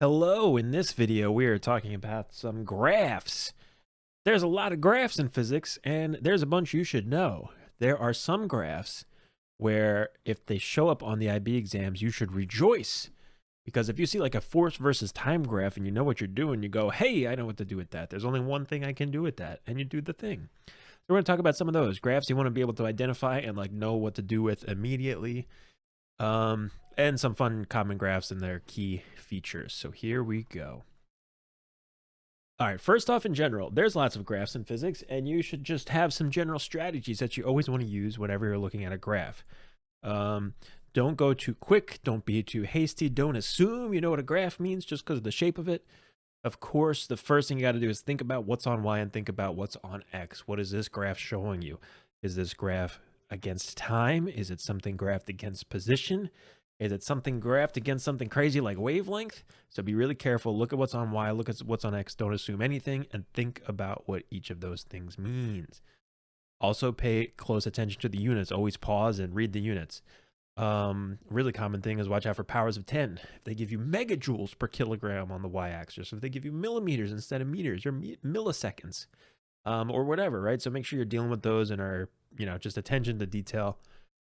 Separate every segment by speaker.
Speaker 1: Hello, in this video we are talking about some graphs. There's a lot of graphs in physics, and there's a bunch you should know. There are some graphs where if they show up on the IB exams, you should rejoice. Because if you see like a force versus time graph and you know what you're doing, you go, hey, I know what to do with that. There's only one thing I can do with that, and you do the thing. So we're going to talk about some of those graphs you want to be able to identify and like know what to do with immediately. And some fun common graphs and their key features. So here we go. All right, first off, in general, there's lots of graphs in physics, and you should just have some general strategies that you always want to use whenever you're looking at a graph. Don't go too quick. Don't be too hasty. Don't assume you know what a graph means just because of the shape of it. Of course, the first thing you got to do is think about what's on Y and think about what's on X. What is this graph showing you? Is this graph against time? Is it something graphed against position? Is it something graphed against something crazy like wavelength? So be really careful. Look at what's on Y, look at what's on X. Don't assume anything, and think about what each of those things means. Also pay close attention to the units. Always pause and read the units. Really common thing is watch out for powers of 10. If they give you megajoules per kilogram on the Y-axis, if they give you millimeters instead of meters or milliseconds, or whatever, right? So make sure you're dealing with those and are, just attention to detail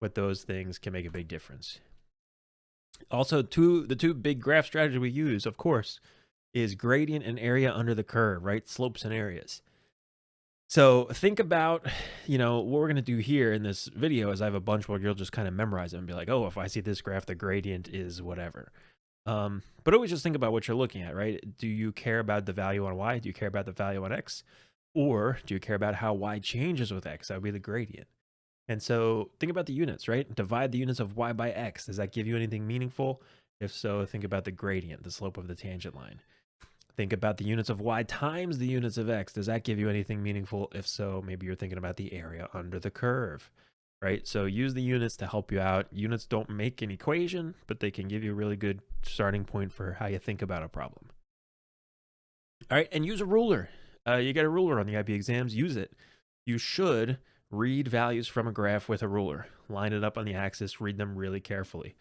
Speaker 1: with those things can make a big difference. Also, the two big graph strategies we use, of course, is gradient and area under the curve, right? Slopes and areas. So think about, what we're going to do here in this video is I have a bunch where you'll just kind of memorize it and be like, oh, if I see this graph, the gradient is whatever. But always just think about what you're looking at, right? Do you care about the value on Y? Do you care about the value on X? Or do you care about how Y changes with X? That would be the gradient. And so think about the units, right? Divide the units of Y by X. Does that give you anything meaningful? If so, think about the gradient, the slope of the tangent line. Think about the units of Y times the units of X. Does that give you anything meaningful? If so, maybe you're thinking about the area under the curve, right? So use the units to help you out. Units don't make an equation, but they can give you a really good starting point for how you think about a problem. All right, and use a ruler. You get a ruler on the IB exams, use it. You should read values from a graph with a ruler. Line it up on the axis, read them really carefully.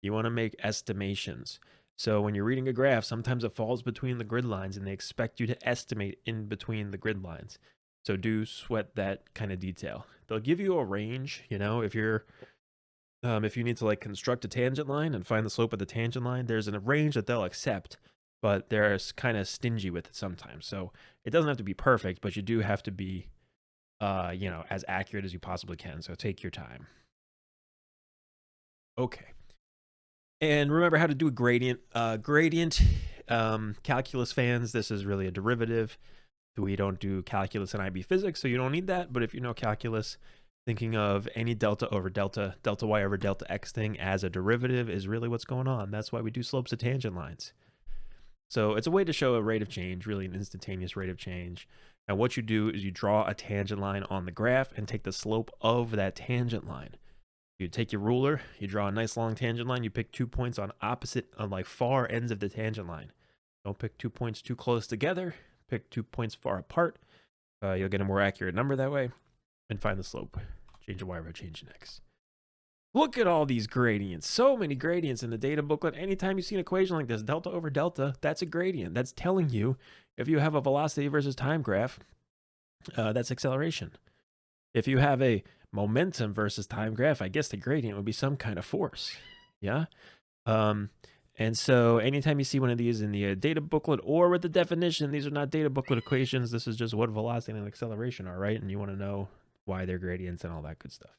Speaker 1: You want to make estimations. So when you're reading a graph, sometimes it falls between the grid lines and they expect you to estimate in between the grid lines. So do sweat that kind of detail. They'll give you a range, if you need to like construct a tangent line and find the slope of the tangent line, there's a range that they'll accept, but they're kind of stingy with it sometimes. So it doesn't have to be perfect, but you do have to be as accurate as you possibly can. So take your time. Okay. And remember how to do a gradient. Calculus fans, this is really a derivative. We don't do calculus in IB physics, so you don't need that. But if you know calculus, thinking of any delta over delta, delta y over delta x thing as a derivative is really what's going on. That's why we do slopes of tangent lines. So it's a way to show a rate of change, really an instantaneous rate of change. And what you do is you draw a tangent line on the graph and take the slope of that tangent line. You take your ruler, you draw a nice long tangent line, you pick 2 points on far ends of the tangent line. Don't pick 2 points too close together, pick 2 points far apart. You'll get a more accurate number that way, and find the slope. Change in Y over change in X. Look at all these gradients. So many gradients in the data booklet. Anytime you see an equation like this, delta over delta, that's a gradient. That's telling you if you have a velocity versus time graph, that's acceleration. If you have a momentum versus time graph, I guess the gradient would be some kind of force. Yeah. And so anytime you see one of these in the data booklet or with the definition, these are not data booklet equations. This is just what velocity and acceleration are, right? And you want to know why they're gradients and all that good stuff.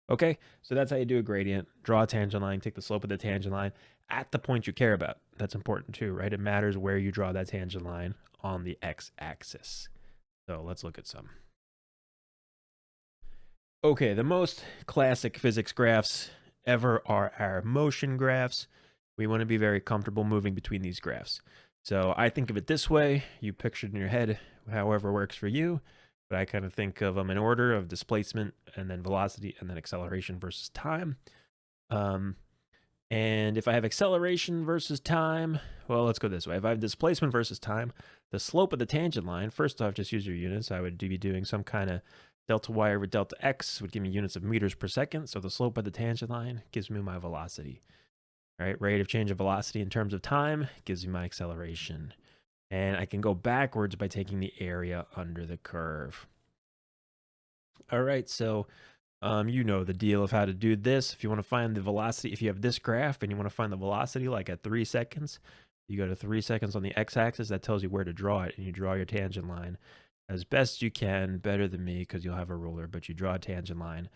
Speaker 1: Okay, so that's how you do a gradient. Draw a tangent line, take the slope of the tangent line at the point you care about. That's important too, right? It matters where you draw that tangent line on the x-axis. So let's look at some. Okay, the most classic physics graphs ever are our motion graphs. We want to be very comfortable moving between these graphs. So I think of it this way. You picture it in your head, however works for you. But I kind of think of them in order of displacement and then velocity and then acceleration versus time. And if I have acceleration versus time, well, let's go this way. If I have displacement versus time, the slope of the tangent line, first off, just use your units. I would be doing some kind of delta y over delta x would give me units of meters per second. So the slope of the tangent line gives me my velocity. right? Rate of change of velocity in terms of time gives me my acceleration. And I can go backwards by taking the area under the curve. All right, so you know the deal of how to do this. If you want to find the velocity, if you have this graph and you want to find the velocity like at 3 seconds, you go to 3 seconds on the x-axis. That tells you where to draw it, and you draw your tangent line as best you can, better than me because you'll have a ruler, but you draw a tangent line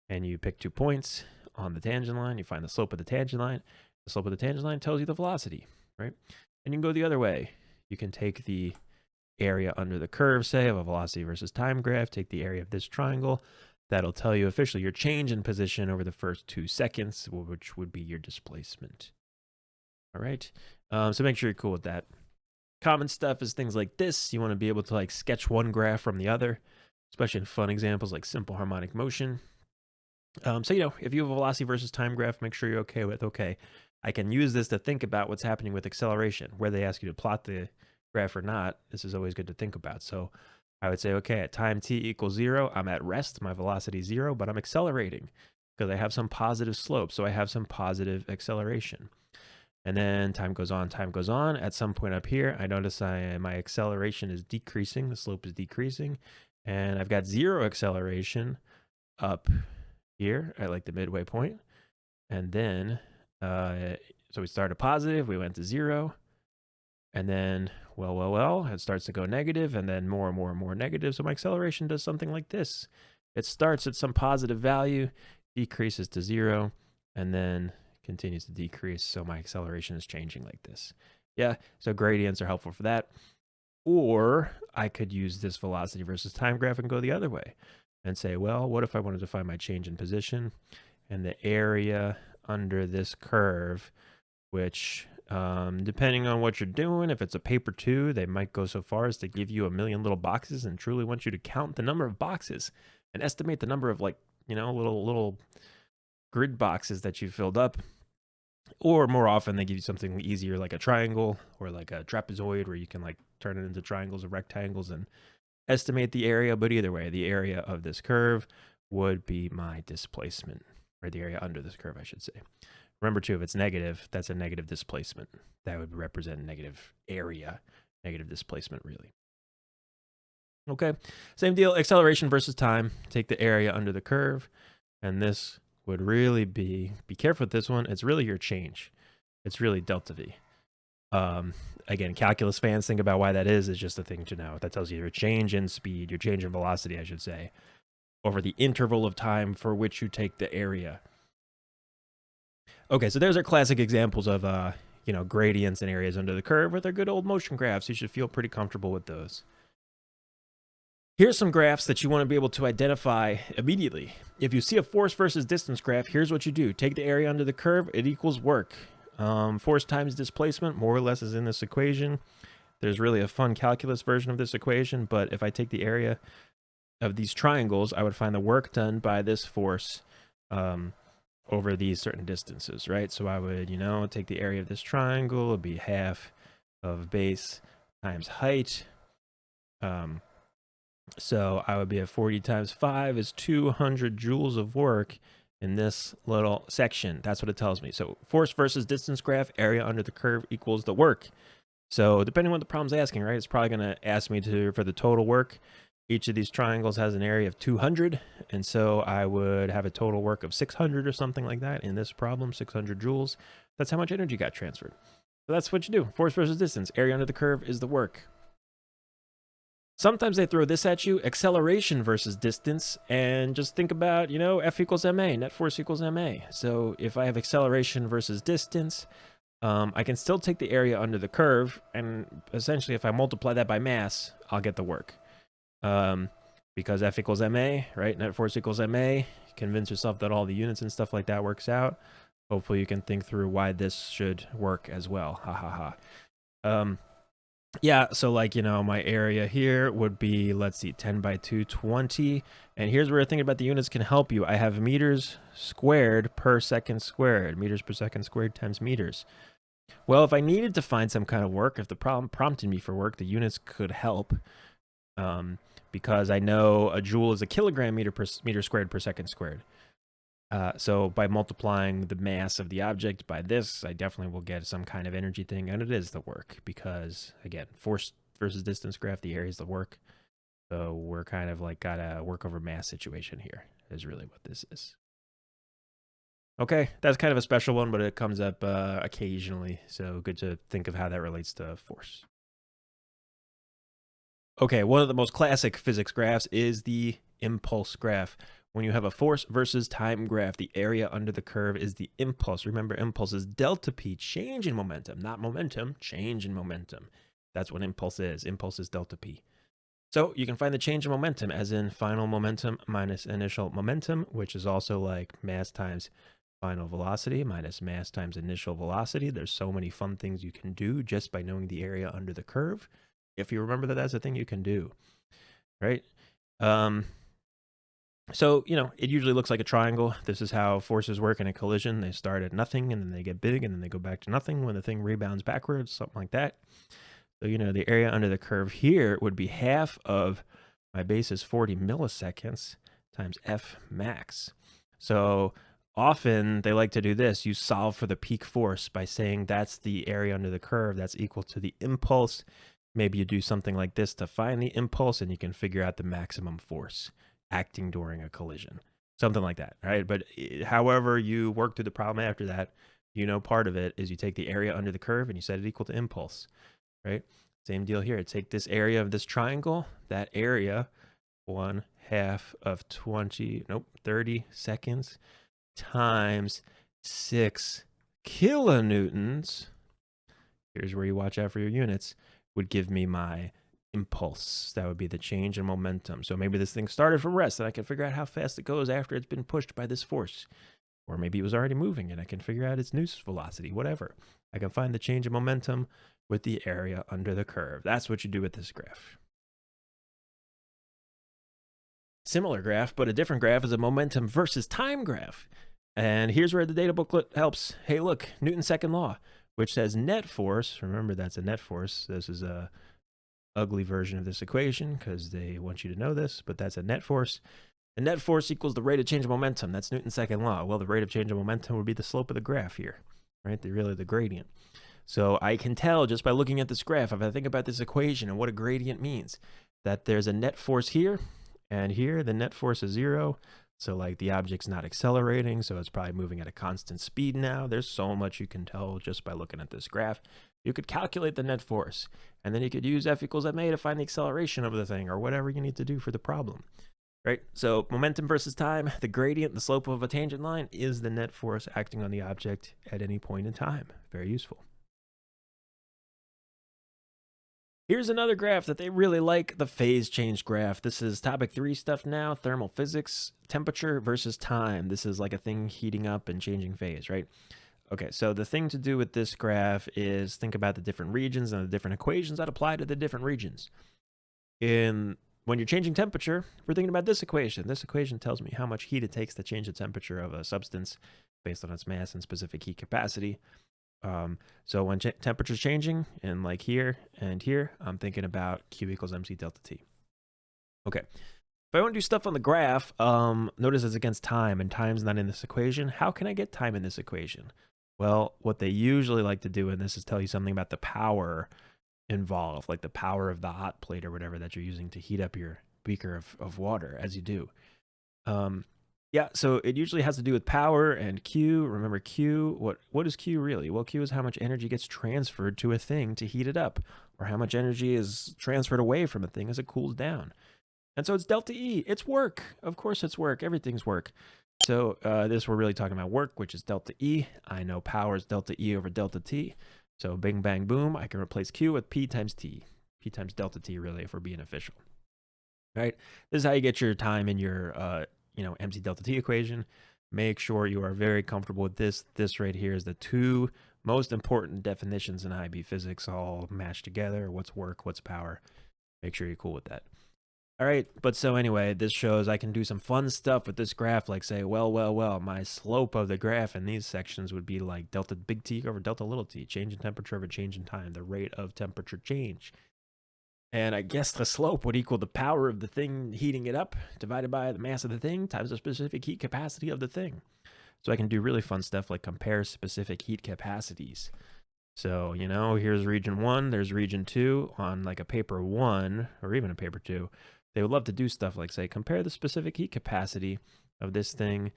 Speaker 1: and you pick 2 points on the tangent line. You find the slope of the tangent line. The slope of the tangent line tells you the velocity, right? And you can go the other way. You can take the area under the curve, say, of a velocity versus time graph, take the area of this triangle. That'll tell you officially your change in position over the first 2 seconds, which would be your displacement. All right, so make sure you're cool with that. Common stuff is things like this. You want to be able to like sketch one graph from the other, especially in fun examples like simple harmonic motion. So, you know, if you have a velocity versus time graph, make sure you're okay with, okay, I can use this to think about what's happening with acceleration. Whether they ask you to plot the graph or not, this is always good to think about. So I would say, okay, at time t equals 0, I'm at rest, my velocity is 0, but I'm accelerating because I have some positive slope, so I have some positive acceleration. And then time goes on, at some point up here, I notice my acceleration is decreasing, the slope is decreasing, and I've got 0 acceleration up here at like the midway point. And then, so we started positive, we went to 0, and then, well, it starts to go negative, and then more and more and more negative. So my acceleration does something like this. It starts at some positive value, decreases to 0, and then continues to decrease. So my acceleration is changing like this. Yeah, so gradients are helpful for that. Or I could use this velocity versus time graph and go the other way and say, well, what if I wanted to find my change in position and the area under this curve, which depending on what you're doing, if it's a paper 2, they might go so far as to give you a million little boxes and truly want you to count the number of boxes and estimate the number of, like, you know, little grid boxes that you filled up. Or more often, they give you something easier like a triangle or like a trapezoid where you can like turn it into triangles or rectangles and estimate the area. But either way, the area of this curve would be my displacement, or the area under this curve, I should say. Remember too, if it's negative, that's a negative displacement. That would represent negative area, negative displacement really. Okay, same deal, acceleration versus time. Take the area under the curve, and this would really be careful with this one, it's really your change. It's really delta V. Again, calculus fans think about why that is just a thing to know. That tells you your change in speed, your change in velocity, I should say, over the interval of time for which you take the area. Okay, so there's our classic examples of, you know, gradients and areas under the curve with our good old motion graphs. You should feel pretty comfortable with those. Here's some graphs that you want to be able to identify immediately. If you see a force versus distance graph, here's what you do. Take the area under the curve, it equals work. Force times displacement more or less is in this equation. There's really a fun calculus version of this equation, but if I take the area of these triangles, I would find the work done by this force over these certain distances, right? So I would, you know, take the area of this triangle, it'd be half of base times height. So I would be at 40 times 5 is 200 joules of work in this little section. That's what it tells me. So force versus distance graph, area under the curve equals the work. So depending on what the problem's asking, right, it's probably going to ask me for the total work. Each of these triangles has an area of 200, and so I would have a total work of 600 or something like that in this problem, 600 joules. That's how much energy got transferred. So that's what you do. Force versus distance, area under the curve is the work. Sometimes they throw this at you, acceleration versus distance, and just think about, you know, F equals ma, net force equals ma. So if I have acceleration versus distance, I can still take the area under the curve, and essentially if I multiply that by mass, I'll get the work. Because F equals ma, right, net force equals ma, convince yourself that all the units and stuff like that works out. Hopefully you can think through why this should work as well, ha ha ha. Yeah, so like, you know, my area here would be, let's see, 10 by 2, 20. And here's where thinking about the units can help you. I have meters squared per second squared, meters per second squared times meters. Well, if I needed to find some kind of work, if the problem prompted me for work, the units could help. Because I know a joule is a kilogram meter squared per second squared. So by multiplying the mass of the object by this, I definitely will get some kind of energy thing, and it is the work because, again, force versus distance graph, the area is the work. So we're kind of like got a work over mass situation here is really what this is. Okay, that's kind of a special one, but it comes up occasionally, so good to think of how that relates to force. Okay, one of the most classic physics graphs is the impulse graph. When you have a force versus time graph, the area under the curve is the impulse. Remember, impulse is delta p, change in momentum, not momentum, change in momentum. That's what impulse is. Impulse is delta p. So you can find the change in momentum as in final momentum minus initial momentum, which is also like mass times final velocity minus mass times initial velocity. There's so many fun things you can do just by knowing the area under the curve. If you remember that that's a thing you can do, right? So, it usually looks like a triangle. This is how forces work in a collision. They start at nothing, and then they get big, and then they go back to nothing when the thing rebounds backwards, something like that. So, the area under the curve here would be half of my base is 40 milliseconds times F max. So often they like to do this. You solve for the peak force by saying that's the area under the curve that's equal to the impulse. Maybe you do something like this to find the impulse, and you can figure out the maximum force acting during a collision. Something like that, right? But however you work through the problem after that, part of it is you take the area under the curve and you set it equal to impulse, right? Same deal here. Take this area of this triangle, that area, 1/2 of 30 seconds times 6 kilonewtons. Here's where you watch out for your units, would give me my impulse. That would be the change in momentum. So maybe this thing started from rest and I can figure out how fast it goes after it's been pushed by this force. Or maybe it was already moving and I can figure out its new velocity, whatever. I can find the change in momentum with the area under the curve. That's what you do with this graph. Similar graph, but a different graph is a momentum versus time graph. And here's where the data booklet helps. Hey, look, Newton's second law, which says net force. Remember, that's a net force. This is a ugly version of this equation because they want you to know this, but that's a net force. The net force equals the rate of change of momentum. That's Newton's second law. Well, the rate of change of momentum would be the slope of the graph here, right? Really the gradient. So I can tell just by looking at this graph, if I think about this equation and what a gradient means, that there's a net force here, and here the net force is 0. So like the object's not accelerating, so it's probably moving at a constant speed now. There's so much you can tell just by looking at this graph. You could calculate the net force, and then you could use F equals ma to find the acceleration of the thing, or whatever you need to do for the problem, right? So momentum versus time, the gradient, the slope of a tangent line, is the net force acting on the object at any point in time. Very useful. Here's another graph that they really like, the phase change graph. This is topic 3 stuff now, thermal physics, temperature versus time. This is like a thing heating up and changing phase, right? Okay, so the thing to do with this graph is think about the different regions and the different equations that apply to the different regions. When you're changing temperature, we're thinking about this equation. This equation tells me how much heat it takes to change the temperature of a substance based on its mass and specific heat capacity. So when temperature's changing, and like here and here, I'm thinking about Q equals mc delta T. Okay, if I want to do stuff on the graph, notice it's against time, and time's not in this equation. How can I get time in this equation? Well, what they usually like to do in this is tell you something about the power involved, like the power of the hot plate or whatever that you're using to heat up your beaker of water as you do. Yeah, so it usually has to do with power and Q. Remember Q, what is Q really? Well, Q is how much energy gets transferred to a thing to heat it up, or how much energy is transferred away from a thing as it cools down. And so it's delta E. It's work. Of course it's work. Everything's work. So this we're really talking about work, which is delta E. I know power is delta E over delta T. So bing, bang, boom, I can replace Q with P times T. P times delta T, really, if we're being official. Right? This is how you get your time in your mc delta T equation. Make sure you are very comfortable with this. This right here is the 2 most important definitions in IB physics all matched together. What's work, what's power. Make sure you're cool with that. All right, but so anyway, this shows I can do some fun stuff with this graph, like say, well, my slope of the graph in these sections would be like delta big T over delta little t, change in temperature over change in time, the rate of temperature change. And I guess the slope would equal the power of the thing heating it up divided by the mass of the thing times the specific heat capacity of the thing. So I can do really fun stuff like compare specific heat capacities. So, you know, here's region 1, there's region 2 on like a paper 1 or even a paper 2. They would love to do stuff like, say, compare the specific heat capacity of this thing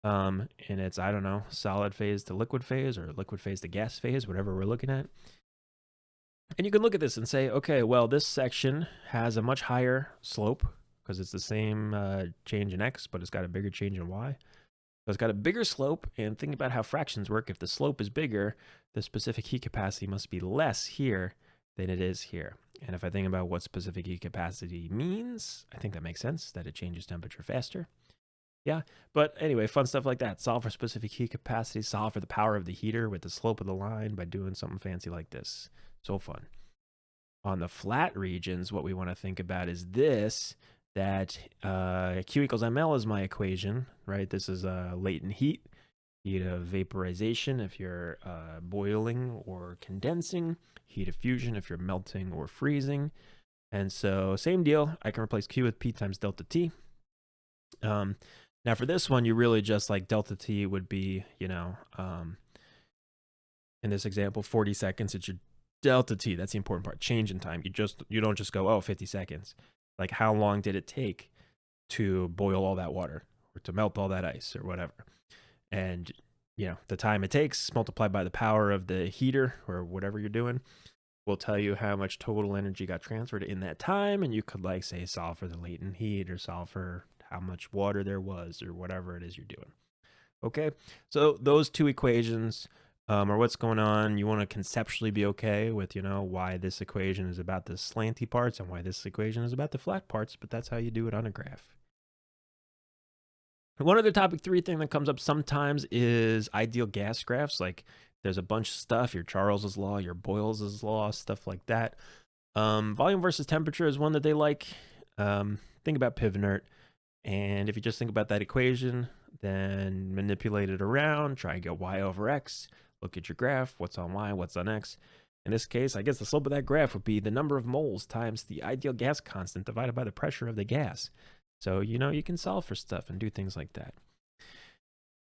Speaker 1: in its, I don't know, solid phase to liquid phase or liquid phase to gas phase, whatever we're looking at. And you can look at this and say, okay, well, this section has a much higher slope because it's the same change in x, but it's got a bigger change in y. So it's got a bigger slope, and think about how fractions work. If the slope is bigger, the specific heat capacity must be less here than it is here. And if I think about what specific heat capacity means, I think that makes sense, that it changes temperature faster. Yeah, but anyway, fun stuff like that. Solve for specific heat capacity, solve for the power of the heater with the slope of the line by doing something fancy like this. So fun. On the flat regions, what we want to think about is this, that Q equals ml is my equation, right? This is latent heat, heat of vaporization if you're boiling or condensing, heat of fusion if you're melting or freezing. And so same deal, I can replace Q with P times delta T. Now for this one, you really just like delta T would be, you know, in this example, 40 seconds, it's your delta T. That's the important part, change in time. You don't just go, oh, 50 seconds. Like how long did it take to boil all that water or to melt all that ice or whatever? And, you know, the time it takes multiplied by the power of the heater or whatever you're doing will tell you how much total energy got transferred in that time. And you could like say solve for the latent heat or solve for how much water there was or whatever it is you're doing. Okay, so those two equations are what's going on. You want to conceptually be okay with, you know, why this equation is about the slanty parts and why this equation is about the flat parts, but that's how you do it on a graph. One other topic 3 thing that comes up sometimes is ideal gas graphs. Like there's a bunch of stuff, your Charles's law, your Boyle's law, stuff like that. Volume versus temperature is one that they like. Think about Pivnert. And if you just think about that equation, then manipulate it around, try and get y over x, look at your graph, what's on y, what's on x. In this case, I guess the slope of that graph would be the number of moles times the ideal gas constant divided by the pressure of the gas. So, you know, you can solve for stuff and do things like that.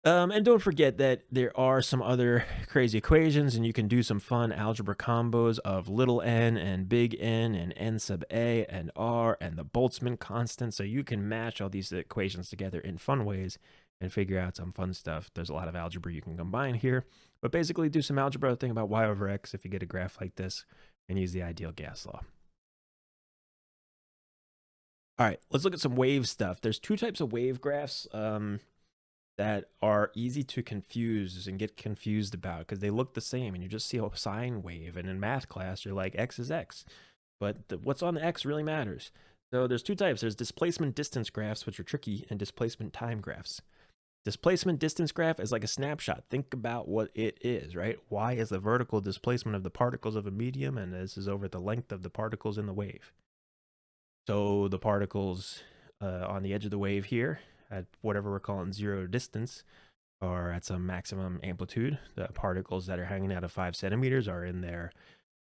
Speaker 1: And don't forget that there are some other crazy equations, and you can do some fun algebra combos of little n and big N and n sub a and r and the Boltzmann constant. So you can match all these equations together in fun ways and figure out some fun stuff. There's a lot of algebra you can combine here, but basically do some algebra, think about y over x if you get a graph like this, and use the ideal gas law. All right, let's look at some wave stuff. There's 2 types of wave graphs that are easy to confuse and get confused about because they look the same and you just see a sine wave, and in math class you're like x is x, but what's on the x really matters. So there's 2 types. There's displacement distance graphs, which are tricky, and displacement time graphs. Displacement distance graph is like a snapshot. Think about what it is, right? Y is the vertical displacement of the particles of a medium, and this is over the length of the particles in the wave. So the particles on the edge of the wave here at whatever we're calling 0 distance are at some maximum amplitude. The particles that are hanging out at 5 centimeters are in their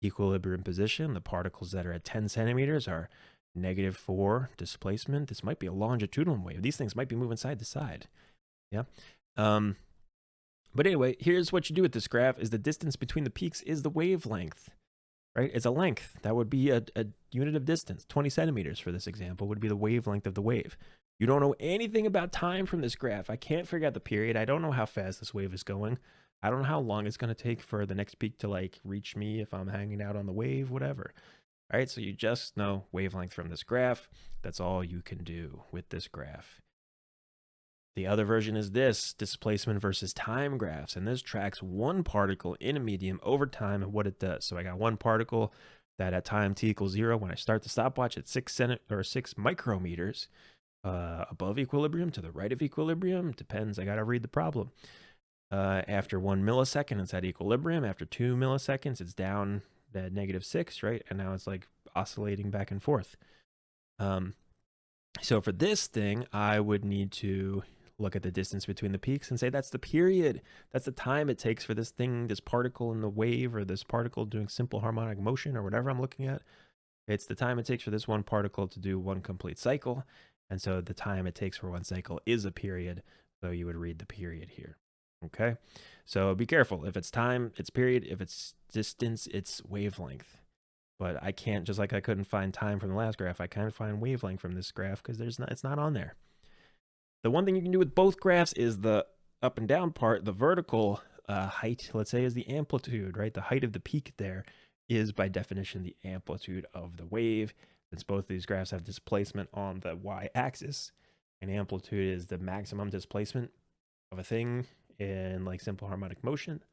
Speaker 1: equilibrium position. The particles that are at 10 centimeters are -4 displacement. This might be a longitudinal wave. These things might be moving side to side. Yeah. But anyway, here's what you do with this graph is the distance between the peaks is the wavelength. Right? It's a length. That would be a unit of distance. 20 centimeters for this example would be the wavelength of the wave. You don't know anything about time from this graph. I can't figure out the period. I don't know how fast this wave is going. I don't know how long it's going to take for the next peak to like reach me if I'm hanging out on the wave, whatever. All right, so you just know wavelength from this graph. That's all you can do with this graph. The other version is this, displacement versus time graphs, and this tracks one particle in a medium over time and what it does. So I got one particle that at time t equals 0, when I start the stopwatch at 6 micrometers above equilibrium to the right of equilibrium, depends, I got to read the problem. After 1 millisecond, it's at equilibrium. After 2 milliseconds, it's down at -6, right? And now it's like oscillating back and forth. So for this thing, I would need to look at the distance between the peaks and say that's the period. That's the time it takes for this thing, this particle in the wave, or this particle doing simple harmonic motion or whatever I'm looking at, It's the time it takes for this one particle to do one complete cycle. And so the time it takes for one cycle is a period. So you would read the period here. Okay. So be careful. If it's time, it's period. If it's distance, it's wavelength. But I can't, just like I couldn't find time from the last graph, I can't find wavelength from this graph because it's not on there. The one thing you can do with both graphs is the up and down part. The vertical height, let's say, is the amplitude, right? The height of the peak there is by definition the amplitude of the wave. Since both of these graphs have displacement on the y-axis, and amplitude is the maximum displacement of a thing in like simple harmonic motion,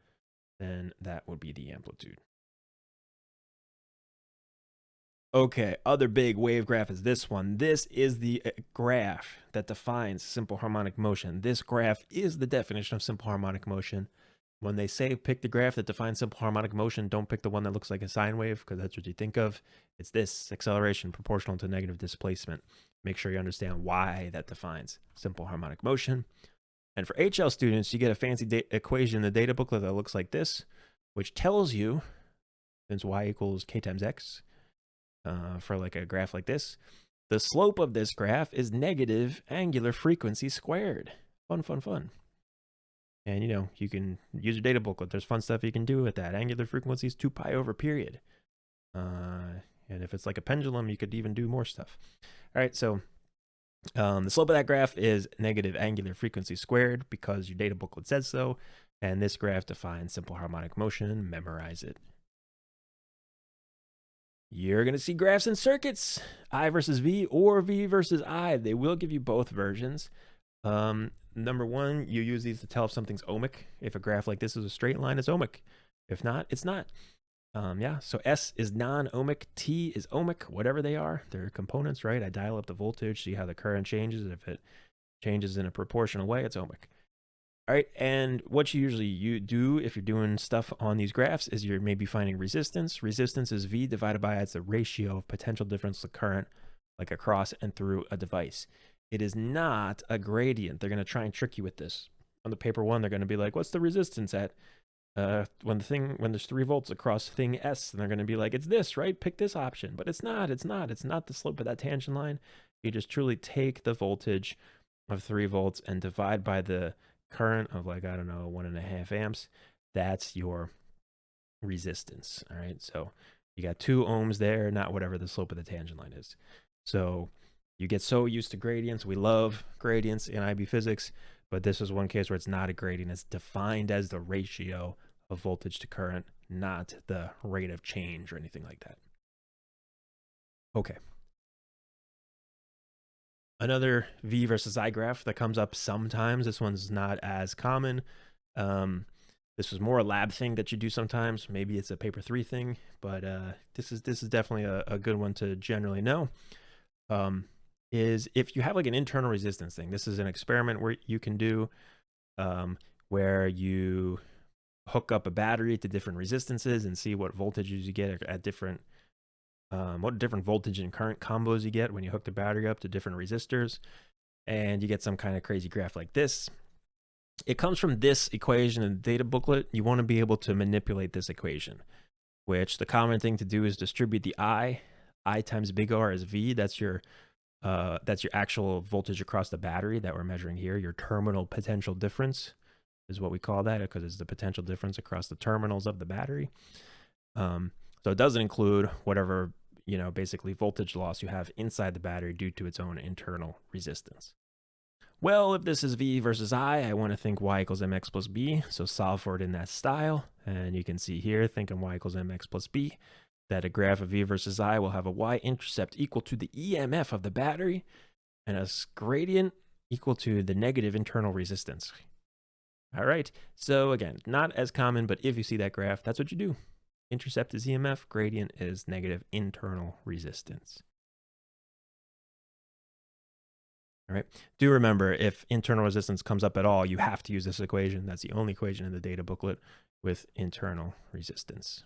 Speaker 1: then that would be the amplitude. Okay, other big wave graph is this one. This is the graph that defines simple harmonic motion. This graph is the definition of simple harmonic motion. When they say pick the graph that defines simple harmonic motion, don't pick the one that looks like a sine wave because that's what you think of. It's this acceleration proportional to negative displacement. Make sure you understand why that defines simple harmonic motion. And for HL students, you get a fancy equation in the data booklet that looks like this, which tells you, since y equals k times x, for like a graph like this, the slope of this graph is negative angular frequency squared. Fun, fun, fun. And, you know, you can use your data booklet. There's fun stuff you can do with that. Angular frequency is 2 pi over period. And if it's like a pendulum, you could even do more stuff. All right, so the slope of that graph is negative angular frequency squared because your data booklet says so. And this graph defines simple harmonic motion. Memorize it. You're going to see graphs in circuits, I versus V or V versus I. They will give you both versions. Number one, you use these to tell if something's ohmic. If a graph like this is a straight line, it's ohmic. If not, it's not. Yeah, so S is non-ohmic, T is ohmic, whatever they are. They're components, right? I dial up the voltage, see how the current changes. If it changes in a proportional way, it's ohmic. All right, and what you usually do if you're doing stuff on these graphs is you're maybe finding resistance. Resistance is V divided by it's the ratio of potential difference of current, like across and through a device. It is not a gradient. They're going to try and trick you with this. On the paper one, they're going to be like, what's the resistance at when there's 3 volts across thing S? And they're going to be like, it's this, right? Pick this option. But it's not the slope of that tangent line. You just truly take the voltage of 3 volts and divide by the current of like, I don't know, 1.5 amps. That's your resistance. All right. So you got 2 ohms there, not whatever the slope of the tangent line is. So you get so used to gradients. We love gradients in IB physics, but this is one case where it's not a gradient. It's defined as the ratio of voltage to current, not the rate of change or anything like that. Okay. Another V versus I graph that comes up sometimes. This one's not as common. This was more a lab thing that you do sometimes. Maybe it's a paper 3 thing, but this is definitely a good one to generally know. Is if you have like an internal resistance thing. This is an experiment where you can do where you hook up a battery to different resistances and see what voltages you get at different what different voltage and current combos you get when you hook the battery up to different resistors, and you get some kind of crazy graph like this. It comes from this equation in the data booklet. You want to be able to manipulate this equation, which the common thing to do is distribute the I times big R is V. That's your actual voltage across the battery that we're measuring here. Your terminal potential difference is what we call that, because it's the potential difference across the terminals of the battery. So it doesn't include whatever, you know, basically voltage loss you have inside the battery due to its own internal resistance. Well, if this is V versus I want to think Y equals mx plus b, so solve for it in that style. And you can see here, thinking Y equals mx plus b, that a graph of V versus I will have a y-intercept equal to the EMF of the battery and a gradient equal to the negative internal resistance. All right, so again, not as common, but if you see that graph, that's what you do. Intercept is EMF, gradient is negative internal resistance. All right, do remember, if internal resistance comes up at all, you have to use this equation. That's the only equation in the data booklet with internal resistance.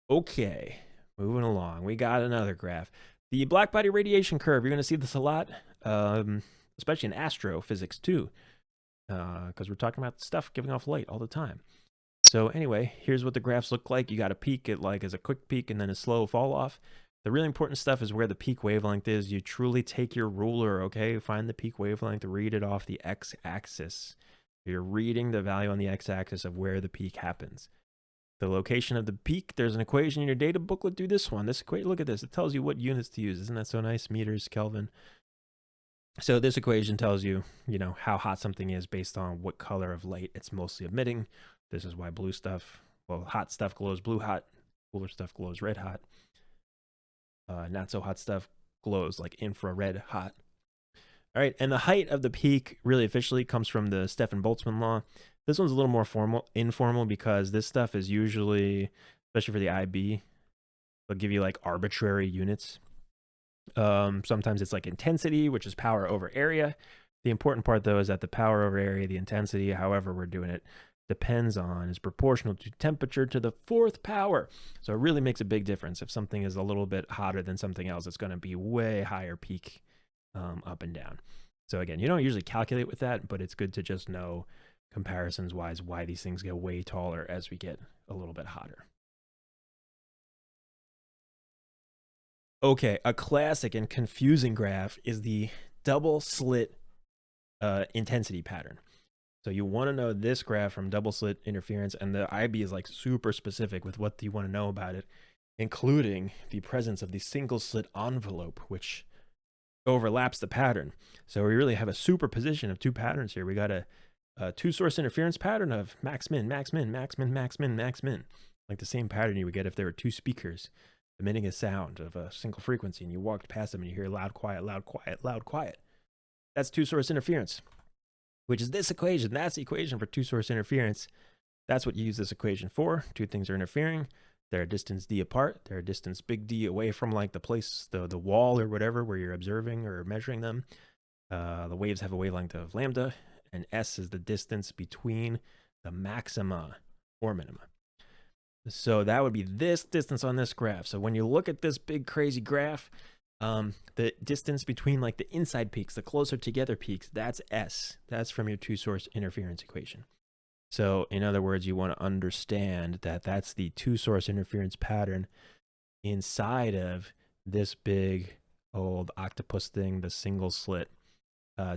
Speaker 1: Okay, moving along. We got another graph. The Blackbody radiation curve, you're going to see this a lot, especially in astrophysics too, because we're talking about stuff giving off light all the time. So anyway, here's what the graphs look like. You got a peak at like as a quick peak and then a slow fall off. The really important stuff is where the peak wavelength is. You truly take your ruler, okay? Find the peak wavelength, read it off the x-axis. You're reading the value on the x-axis of where the peak happens. The location of the peak, there's an equation in your data booklet. Do this one. This equation, look at this. It tells you what units to use. Isn't that so nice? Meters, Kelvin. So this equation tells you, how hot something is based on what color of light it's mostly emitting. This is why blue stuff, hot stuff glows blue hot, cooler stuff glows red hot. Not so hot stuff glows like infrared hot. All right, and the height of the peak really officially comes from the Stefan-Boltzmann law. This one's a little more informal because this stuff is usually, especially for the IB, they'll give you like arbitrary units. Sometimes it's like intensity, which is power over area. The important part though is that the power over area, the intensity, however we're doing it, depends on, is proportional to temperature to the fourth power. So it really makes a big difference. If something is a little bit hotter than something else, it's going to be way higher peak up and down. So again, you don't usually calculate with that, but it's good to just know comparisons wise why these things get way taller as we get a little bit hotter. Okay, a classic and confusing graph is the double slit intensity pattern. So you want to know this graph from double slit interference, and the IB is like super specific with what you want to know about it, including the presence of the single slit envelope, which overlaps the pattern. So we really have a superposition of two patterns here. We got a two source interference pattern of max min, max min, max min, max min, max min, like the same pattern you would get if there were two speakers emitting a sound of a single frequency, and you walked past them and you hear loud, quiet, loud, quiet, loud, quiet. That's two source interference, which is this equation. That's the equation for two source interference. That's what you use this equation for. Two things are interfering. They're a distance d apart. They're a distance big D away from like the place, the wall or whatever where you're observing or measuring them. The waves have a wavelength of lambda, and S is the distance between the maxima or minima. So that would be this distance on this graph. So when you look at this big crazy graph, the distance between like the inside peaks, the closer together peaks, that's S. That's from your two source interference equation. So in other words, you want to understand that that's the two source interference pattern inside of this big old octopus thing, the single slit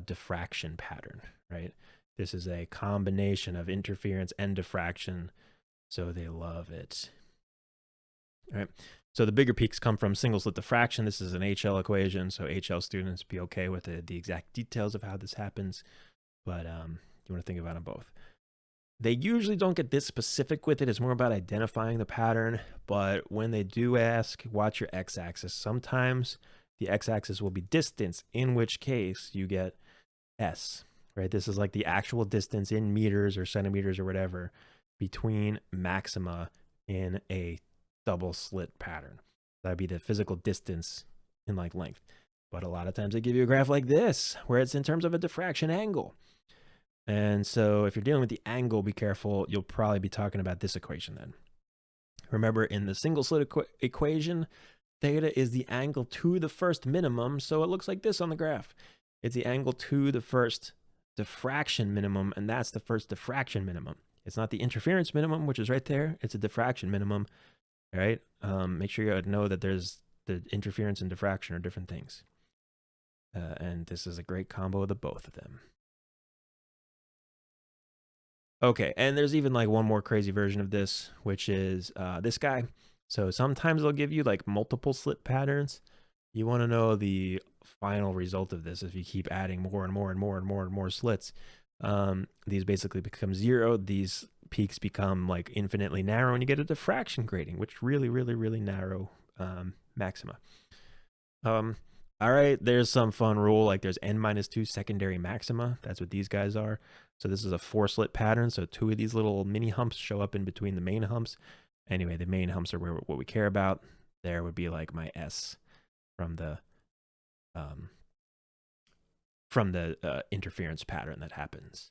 Speaker 1: diffraction pattern, right? This is a combination of interference and diffraction, so they love it. All right. So the bigger peaks come from single slit diffraction. This is an HL equation, so HL students be okay with the exact details of how this happens, but you want to think about them both. They usually don't get this specific with it. It's more about identifying the pattern, but when they do ask, watch your x-axis. Sometimes the x-axis will be distance, in which case you get S, right? This is like the actual distance in meters or centimeters or whatever between maxima in a double slit pattern. That'd be the physical distance in like length. But a lot of times they give you a graph like this, where it's in terms of a diffraction angle. And so if you're dealing with the angle, be careful. You'll probably be talking about this equation then. Remember, in the single slit equation, theta is the angle to the first minimum. So it looks like this on the graph. It's the angle to the first diffraction minimum, and that's the first diffraction minimum. It's not the interference minimum, which is right there. It's a diffraction minimum, all right? Make sure you know that there's the interference and diffraction are different things. And this is a great combo of the both of them. Okay, and there's even like one more crazy version of this, which is this guy. So sometimes they'll give you like multiple slit patterns. You want to know the final result of this if you keep adding more and more and more and more and more slits. These basically become zero. These peaks become like infinitely narrow, and you get a diffraction grading, which really, really, really narrow maxima. All right, there's some fun rule, like there's n-2 secondary maxima. That's what these guys are. So this is a 4-slit pattern, so 2 of these little mini humps show up in between the main humps. Anyway, the main humps are what we care about. There would be like my S from the interference pattern that happens.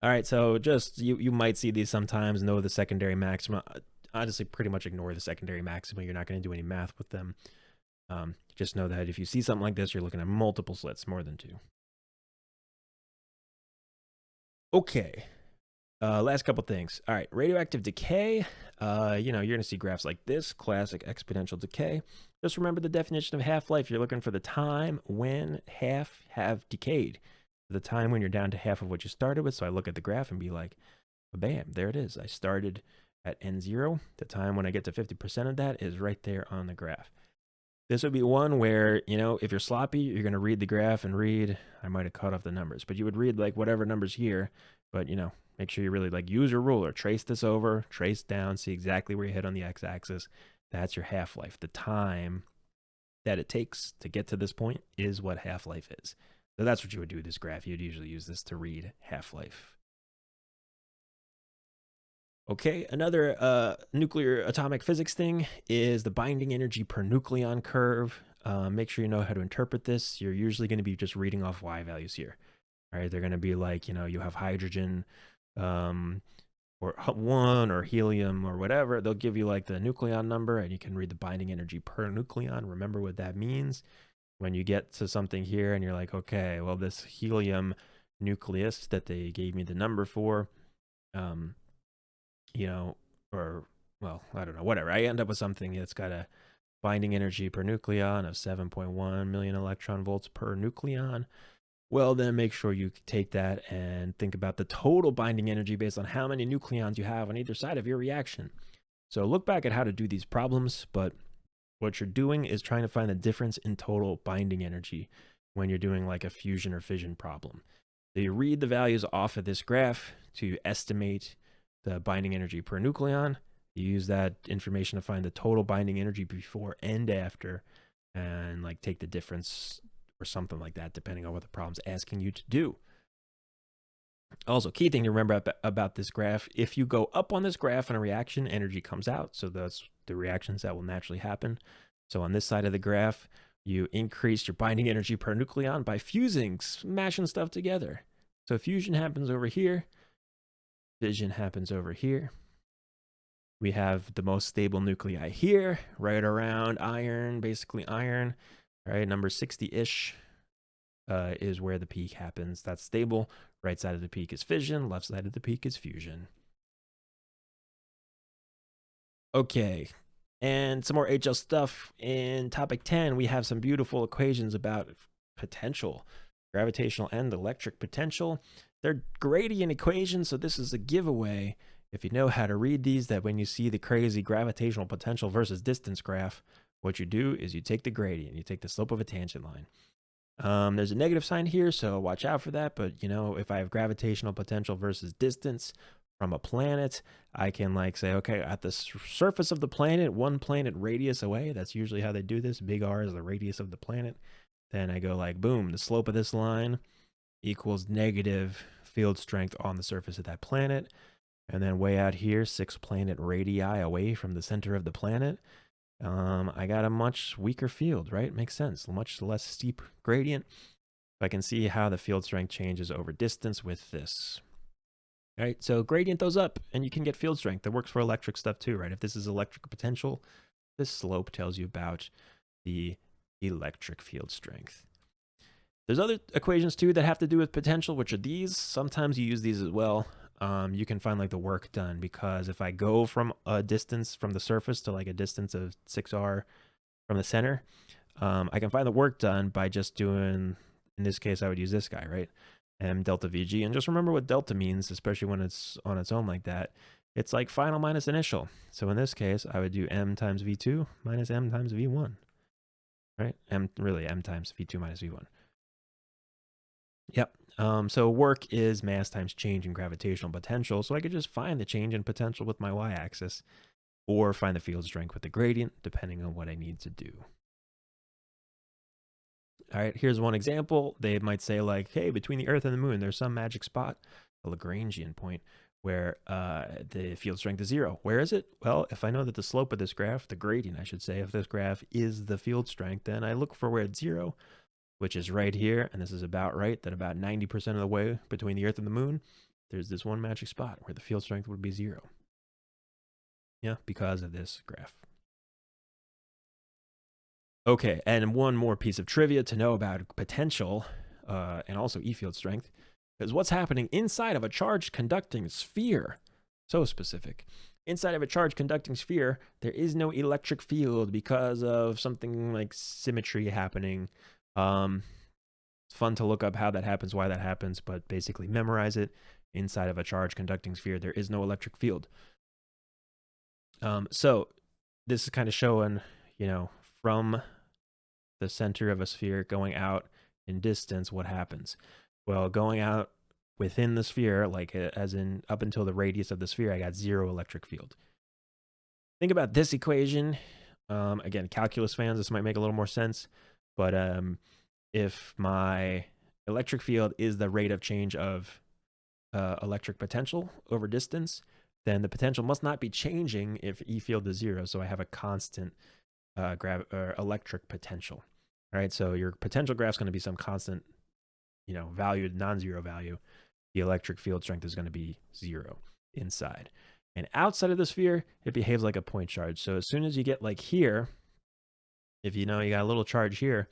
Speaker 1: All right, so just you might see these sometimes, know the secondary maxima. Honestly, pretty much ignore the secondary maxima. You're not going to do any math with them. Just know that if you see something like this, you're looking at multiple slits, more than 2. Okay. Last couple things. All right, radioactive decay. You know, you're going to see graphs like this, classic exponential decay. Just remember the definition of half-life. You're looking for the time when half have decayed. The time when you're down to half of what you started with. So I look at the graph and be like, bam, there it is. I started at N0. The time when I get to 50% of that is right there on the graph. This would be one where, you know, if you're sloppy, you're going to read the graph and read, I might have cut off the numbers, but you would read like whatever numbers here, but you know, make sure you really like use your ruler, trace this over, trace down, see exactly where you hit on the x-axis. That's your half-life. The time that it takes to get to this point is what half-life is. So that's what you would do with this graph. You'd usually use this to read half-life. Okay, another nuclear atomic physics thing is the binding energy per nucleon curve. Make sure you know how to interpret this. You're usually going to be just reading off Y values here. All right, they're going to be like, you know, you have hydrogen or 1 or helium or whatever. They'll give you like the nucleon number and you can read the binding energy per nucleon. Remember what that means. When you get to something here and you're like, okay, well, this helium nucleus that they gave me the number for, you know, or, well, I don't know, whatever. I end up with something that's got a binding energy per nucleon of 7.1 million electron volts per nucleon. Well, then make sure you take that and think about the total binding energy based on how many nucleons you have on either side of your reaction. So look back at how to do these problems, but what you're doing is trying to find the difference in total binding energy when you're doing like a fusion or fission problem. So you read the values off of this graph to estimate the binding energy per nucleon. You use that information to find the total binding energy before and after, and like take the difference or something like that, depending on what the problem's asking you to do. Also, key thing to remember about this graph, if you go up on this graph in a reaction, energy comes out. So that's the reactions that will naturally happen. So on this side of the graph, you increase your binding energy per nucleon by fusing, smashing stuff together. So fusion happens over here. Fission happens over here. We have the most stable nuclei here, right around iron, basically iron, right? Number 60-ish is where the peak happens. That's stable. Right side of the peak is fission. Left side of the peak is fusion. Okay, and some more HL stuff. In topic 10, we have some beautiful equations about potential, gravitational and electric potential. They're gradient equations, so this is a giveaway. If you know how to read these, that when you see the crazy gravitational potential versus distance graph, what you do is you take the gradient, you take the slope of a tangent line. There's a negative sign here, so watch out for that. But, you know, if I have gravitational potential versus distance from a planet, I can like say, okay, at the surface of the planet, 1 planet radius away, that's usually how they do this. Big R is the radius of the planet. Then I go like, boom, the slope of this line equals negative field strength on the surface of that planet. And then way out here, 6 planet radii away from the center of the planet, I got a much weaker field, right? Makes sense. Much less steep gradient. I can see how the field strength changes over distance with this. All right, so gradient those up and you can get field strength. That works for electric stuff too, right? If this is electric potential, this slope tells you about the electric field strength. There's other equations too that have to do with potential, which are these. Sometimes you use these as well. You can find like the work done, because if I go from a distance from the surface to like a distance of 6r from the center, I can find the work done by just doing, in this case, I would use this guy, right? M delta VG. And just remember what delta means, especially when it's on its own like that. It's like final minus initial. So in this case, I would do M times V2 minus M times V1, right? Really M times V2 minus V1. Yep. So work is mass times change in gravitational potential. So I could just find the change in potential with my y-axis, or find the field strength with the gradient, depending on what I need to do. All right, here's one example. They might say like, hey, between the Earth and the Moon, there's some magic spot, a Lagrangian point, where the field strength is 0. Where is it? Well, if I know that the slope of this graph, the gradient, I should say, of this graph is the field strength, then I look for where it's 0, which is right here, and this is about right, that about 90% of the way between the Earth and the Moon, there's this one magic spot where the field strength would be 0. Yeah, because of this graph. Okay, and one more piece of trivia to know about potential and also E field strength. Because what's happening inside of a charged conducting sphere, so specific. Inside of a charged conducting sphere, there is no electric field because of something like symmetry happening. It's fun to look up how that happens, why that happens, but basically memorize it. Inside of a charged conducting sphere, there is no electric field. So this is kind of showing, from the center of a sphere going out in distance, what happens. Well, going out within the sphere, like as in up until the radius of the sphere, I got 0 electric field. Think about this equation. Again, calculus fans, this might make a little more sense, but if my electric field is the rate of change of electric potential over distance, then the potential must not be changing if E field is 0. So I have a constant electric potential. All right, so your potential graph is going to be some constant, valued non-zero value. The electric field strength is going to be 0 inside. And outside of the sphere, it behaves like a point charge. So as soon as you get like here, if you got a little charge here,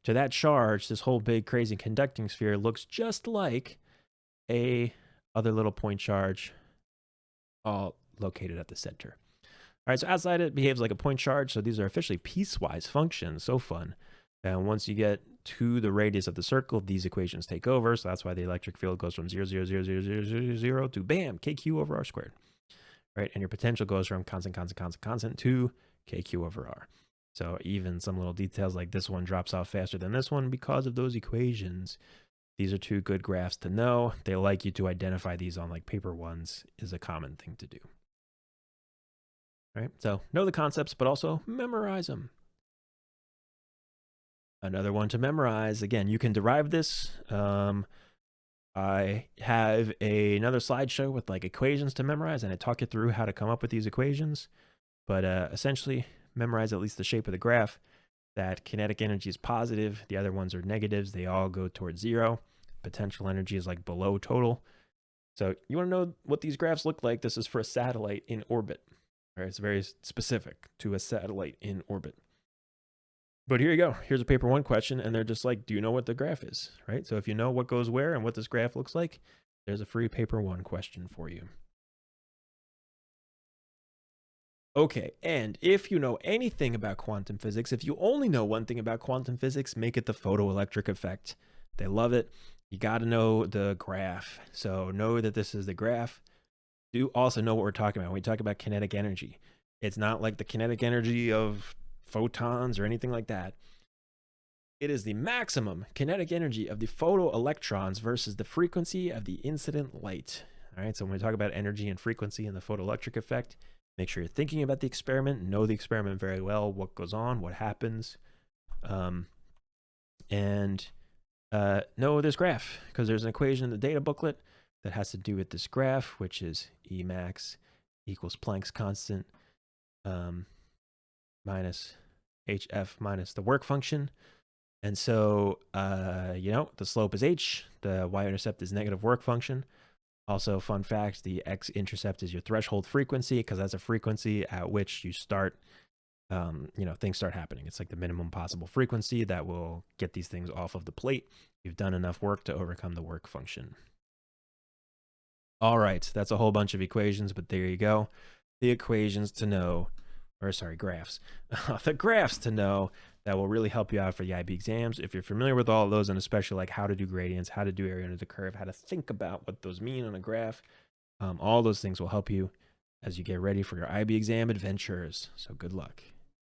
Speaker 1: to that charge, this whole big crazy conducting sphere looks just like a other little point charge all located at the center. All right, so outside it behaves like a point charge. So these are officially piecewise functions. So fun. And once you get to the radius of the circle, these equations take over. So that's why the electric field goes from 0, 0, 0, 0, 0, 0, 0 to bam, KQ over R squared. Right, and your potential goes from constant to KQ over R. So even some little details like this one drops off faster than this one because of those equations. These are 2 good graphs to know. They like you to identify these on like paper ones is a common thing to do. All right, so know the concepts, but also memorize them. Another one to memorize. Again, you can derive this. I have another slideshow with like equations to memorize, and I talk you through how to come up with these equations. But essentially, memorize at least the shape of the graph. That kinetic energy is positive. The other ones are negatives. They all go towards 0. Potential energy is like below total. So you want to know what these graphs look like. This is for a satellite in orbit. All right, it's very specific to a satellite in orbit. But here you go. Here's a paper 1 question, and they're just like, do you know what the graph is? Right? So if you know what goes where and what this graph looks like, there's a free paper 1 question for you. Okay, and if you know anything about quantum physics, if you only know one thing about quantum physics, make it the photoelectric effect. They love it. You got to know the graph. So know that this is the graph. Do also know what we're talking about when we talk about kinetic energy. It's not like the kinetic energy of photons or anything like that. It is the maximum kinetic energy of the photoelectrons versus the frequency of the incident light. All right, so when we talk about energy and frequency and the photoelectric effect, make sure you're thinking about the experiment, know the experiment very well, what goes on, what happens, and know this graph, because there's an equation in the data booklet that has to do with this graph, which is E max equals Planck's constant minus HF minus the work function. And so, the slope is h, the y-intercept is negative work function. Also, fun fact, the x-intercept is your threshold frequency, because that's a frequency at which you start, things start happening. It's like the minimum possible frequency that will get these things off of the plate. You've done enough work to overcome the work function. All right, that's a whole bunch of equations, but there you go. The equations to know, graphs. The graphs to know that will really help you out for the IB exams. If you're familiar with all of those, and especially like how to do gradients, how to do area under the curve, how to think about what those mean on a graph, all those things will help you as you get ready for your IB exam adventures. So good luck.